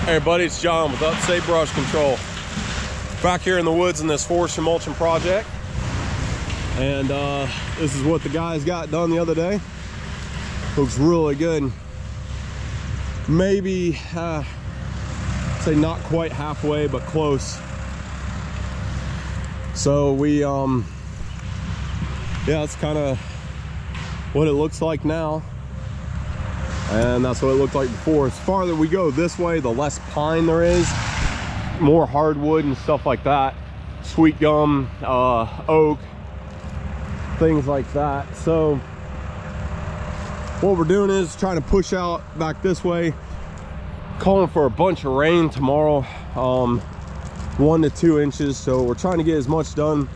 Hey everybody, it's John with Upstate Brush Control. Back here in the woods in this forestry mulching project. And this is what the guys got done the other day. Looks really good. Maybe, say not quite halfway, but close. So we, yeah, that's kind of what it looks like now. And that's what it looked like before. As farther we go this way, the less pine there is, more hardwood and stuff like that, sweet gum, oak, things like that. So what we're doing is trying to push out back this way, calling for a bunch of rain tomorrow, 1 to 2 inches. So we're trying to get as much done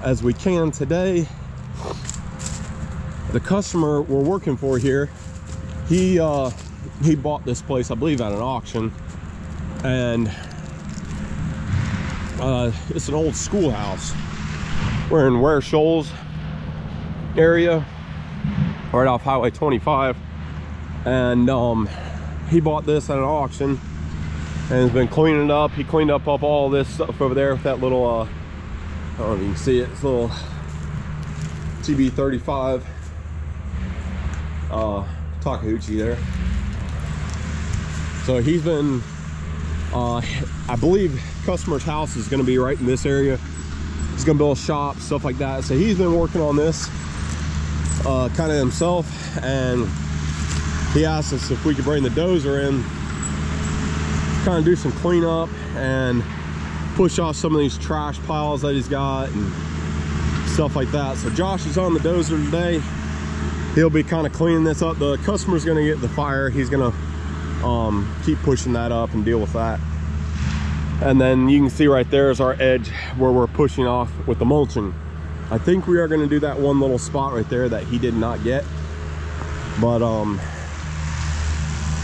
as we can today. The customer we're working for here, he bought this place, I believe, at an auction, and it's an old schoolhouse. We're in Ware Shoals area, right off Highway 25, and he bought this at an auction and has been cleaning it up. He cleaned up all this stuff over there with that little I don't know if you can see it, it's a little TB35 Takeuchi there. So he's been I believe customer's house is going to be right in this area. He's going to build a shop, stuff like that. So he's been working on this kind of himself, and he asked us if we could bring the dozer in, kind of do some cleanup and push off some of these trash piles that he's got and stuff like that. So Josh is on the dozer today. He'll be kind of cleaning this up. The customer's going to get the fire. He's going to keep pushing that up and deal with that. And then you can see right there is our edge where we're pushing off with the mulching. I think we are going to do that one little spot right there that he did not get. But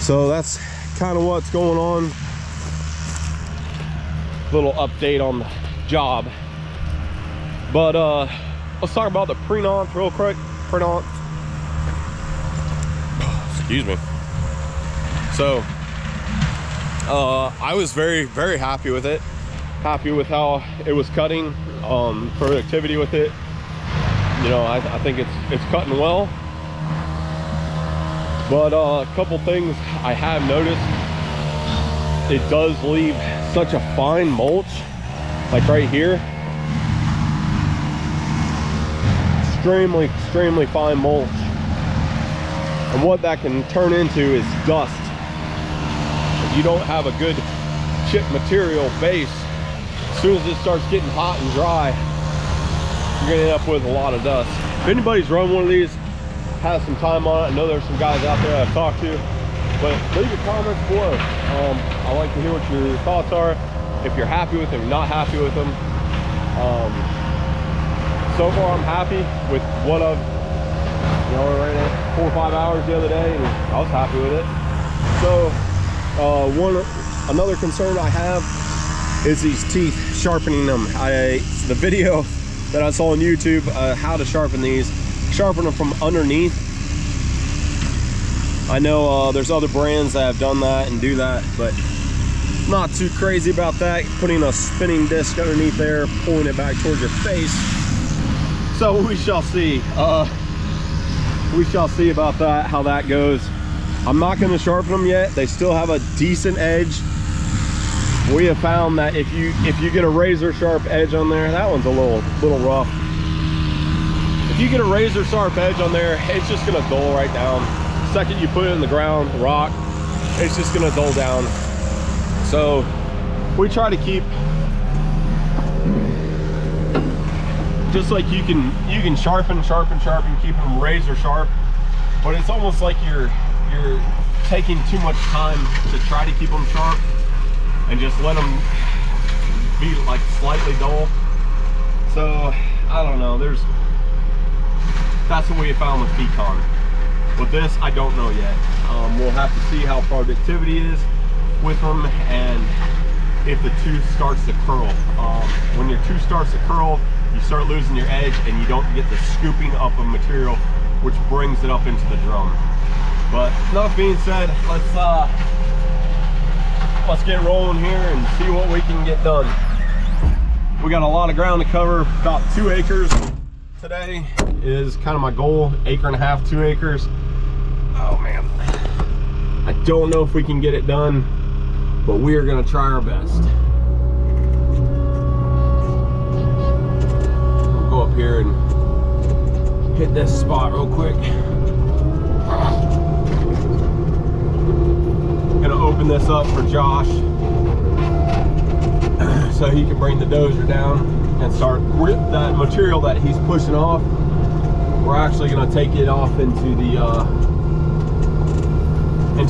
so that's kind of what's going on. Little update on the job. But let's talk about the Prinoth real quick. Prinoth. Excuse me. So I was very happy with it, happy with how it was cutting, productivity with it. You know, I think it's cutting well. But a couple things I have noticed, it does leave such a fine mulch, like right here. Extremely fine mulch. And what that can turn into is dust. If you don't have a good chip material base, as soon as it starts getting hot and dry, you're gonna end up with a lot of dust. If anybody's run one of these, has some time on it, I know there's some guys out there I've talked to, but leave your comments below. I like to hear what your thoughts are. If you're happy with them, not happy with them. So far I'm happy with what I've, you know, we ran it 4 or 5 hours the other day, and I was happy with it. So another concern I have is these teeth, sharpening them. The video that I saw on YouTube, how to sharpen these, sharpen them from underneath. I know there's other brands that have done that and do that, but not too crazy about that. Putting a spinning disc underneath there, pulling it back towards your face. So we shall see. We shall see about that, how that goes. I'm not going to sharpen them yet. They still have a decent edge. We have found that if you get a razor sharp edge on there, that one's a little rough. If you get a razor sharp edge on there, it's just going to dull right down. The second you put it in the ground, rock, it's just going to dull down. So we try to keep, just like you can sharpen, keep them razor sharp, but it's almost like you're taking too much time to try to keep them sharp and just let them be like slightly dull. So I don't know, that's what we found with pecan. With this, I don't know yet. We'll have to see how productivity is with them and if the tooth starts to curl. When your tooth starts to curl, you start losing your edge and you don't get the scooping up of material, which brings it up into the drum. But enough being said, let's let's get rolling here and see what we can get done. We got a lot of ground to cover, about 2 acres today is kind of my goal. 1.5 acres, 2 acres. Oh man, I don't know if we can get it done, but we are gonna try our best. We'll go up here and hit this spot real quick. Gonna open this up for Josh so he can bring the dozer down and start that material that he's pushing off. We're actually gonna take it off into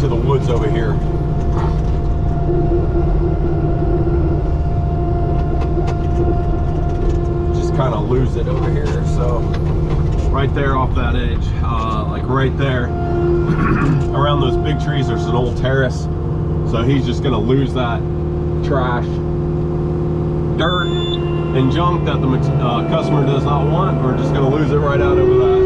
the woods over here. Just kind of lose it over here. So right there off that edge, like right there, around those big trees, there's an old terrace. So he's just gonna lose that trash, dirt, and junk that the customer does not want. We're just gonna lose it right out over that.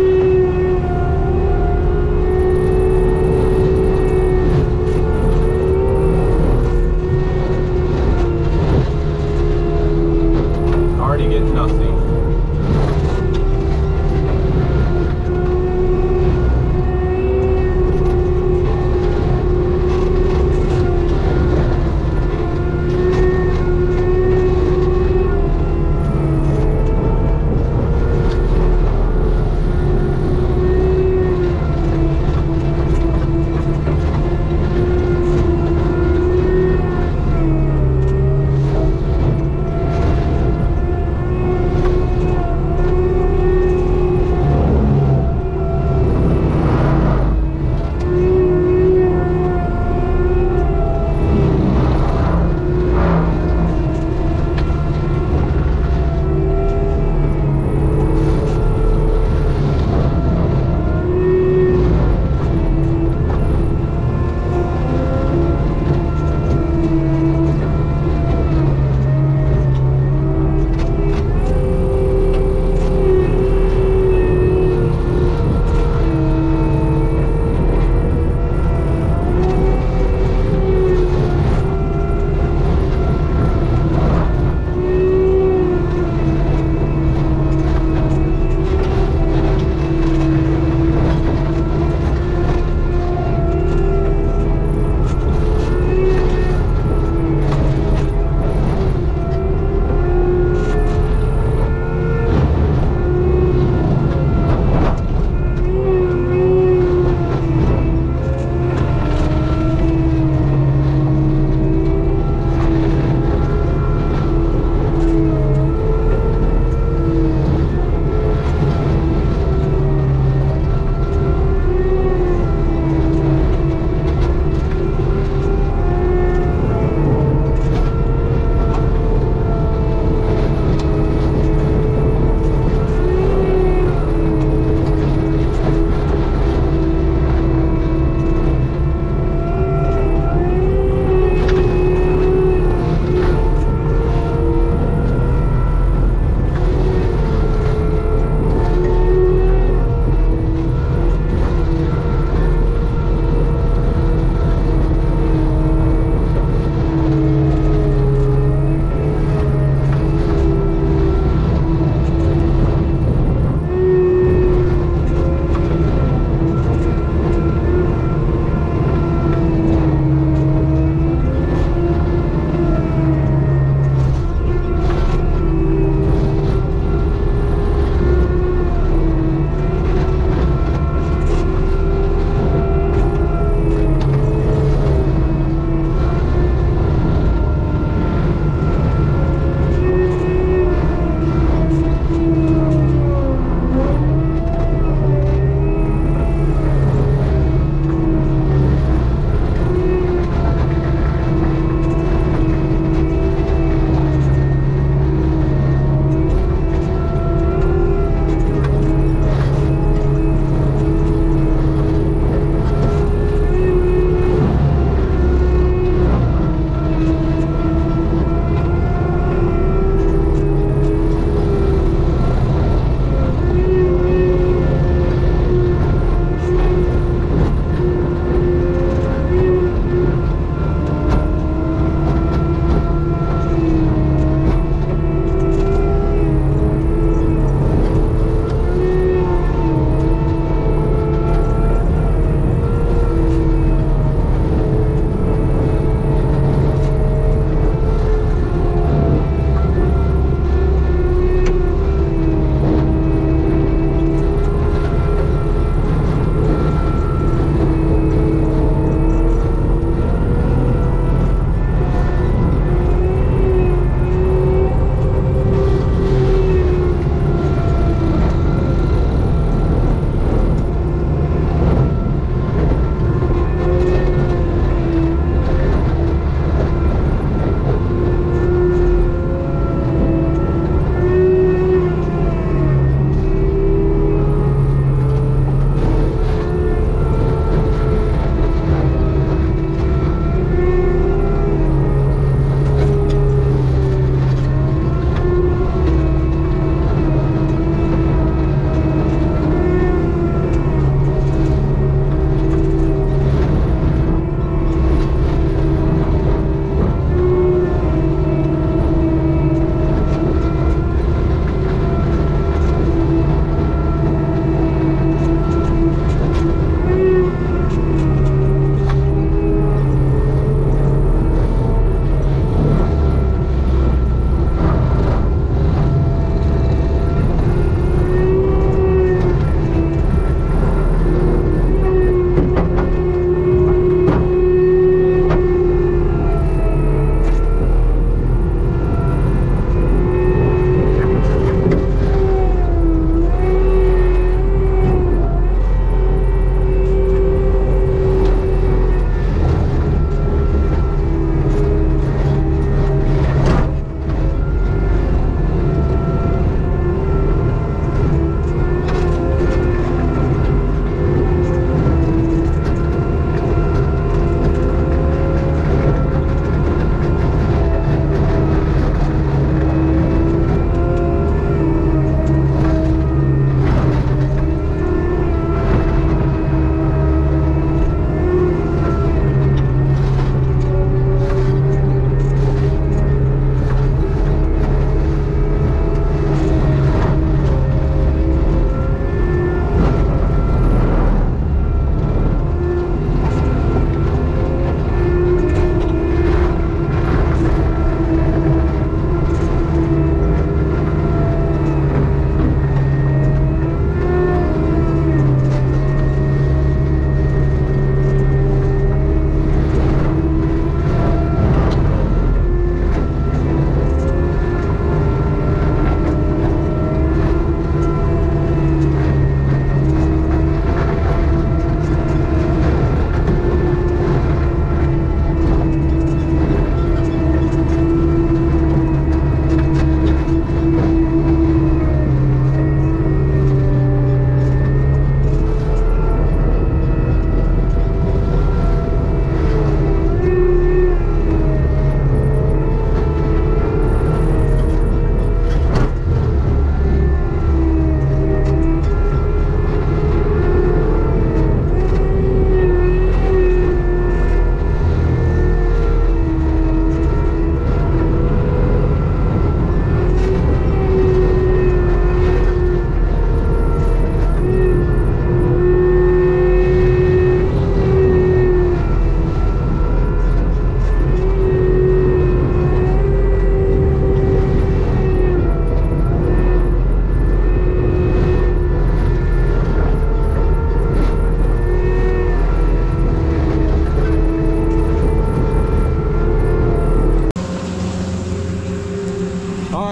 Already getting dusty.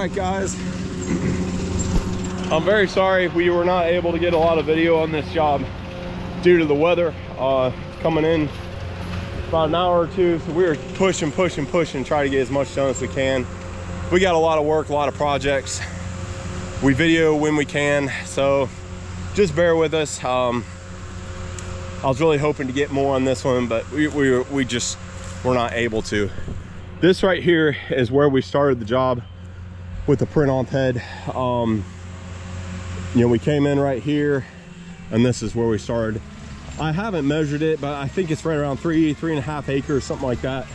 right, guys, I'm very sorry we were not able to get a lot of video on this job due to the weather coming in about an hour or two. So we were pushing, try to get as much done as we can. We got a lot of work, a lot of projects. We video when we can, so just bear with us. I was really hoping to get more on this one, but we just were not able to. This right here is where we started the job with the Prinoth head. You know, we came in right here, and this is where we started. I haven't measured it, but I think it's right around 3.5 acres, something like that.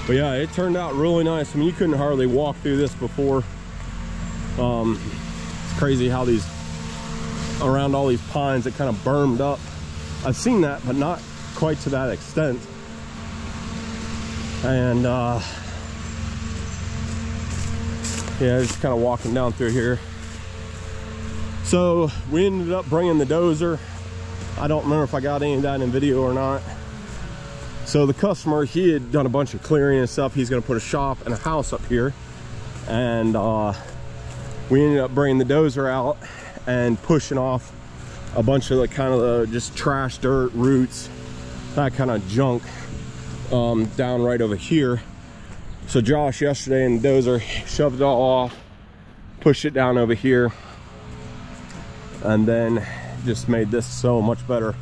But yeah, it turned out really nice. I mean, you couldn't hardly walk through this before. It's crazy how these, around all these pines, it kind of bermed up. I've seen that, but not quite to that extent. And yeah, just kind of walking down through here. So we ended up bringing the dozer. I don't remember if I got any of that in video or not. So the customer, he had done a bunch of clearing and stuff. He's gonna put a shop and a house up here. And we ended up bringing the dozer out and pushing off a bunch of the kind of just trash, dirt, roots, that kind of junk down right over here. So Josh yesterday in the dozer shoved it all off, pushed it down over here, and then just made this so much better.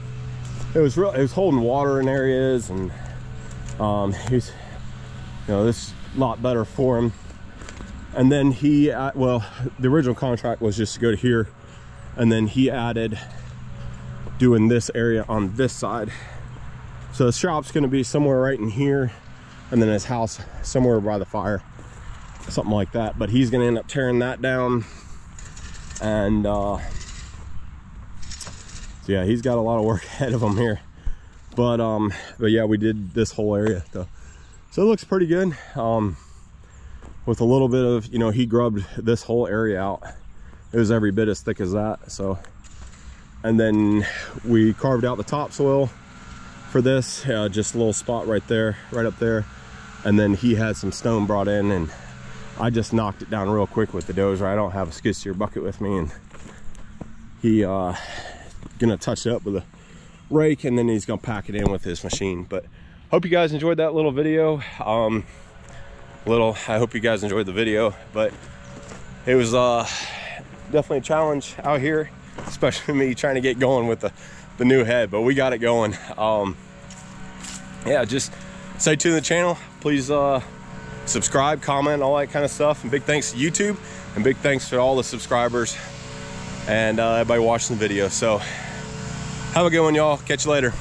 It was holding water in areas, and he's, you know, this is a lot better for him. And then he well, the original contract was just to go to here, and then he added doing this area on this side. So the shop's going to be somewhere right in here, and then his house somewhere by the fire, something like that. But he's going to end up tearing that down, and so yeah, he's got a lot of work ahead of him here. But yeah, we did this whole area though, so it looks pretty good. With a little bit of, you know, he grubbed this whole area out. It was every bit as thick as that. So, and then we carved out the topsoil for this, just a little spot right there, right up there. And then he had some stone brought in, and I just knocked it down real quick with the dozer. I don't have a skid steer bucket with me, and he gonna touch it up with a rake, and then he's gonna pack it in with his machine. But hope you guys enjoyed that little video. I hope you guys enjoyed the video, but it was definitely a challenge out here, especially me trying to get going with the new head, but we got it going. Yeah, just stay tuned to the channel. Please subscribe, comment, all that kind of stuff. And big thanks to YouTube, and big thanks to all the subscribers and everybody watching the video. So have a good one, y'all. Catch you later.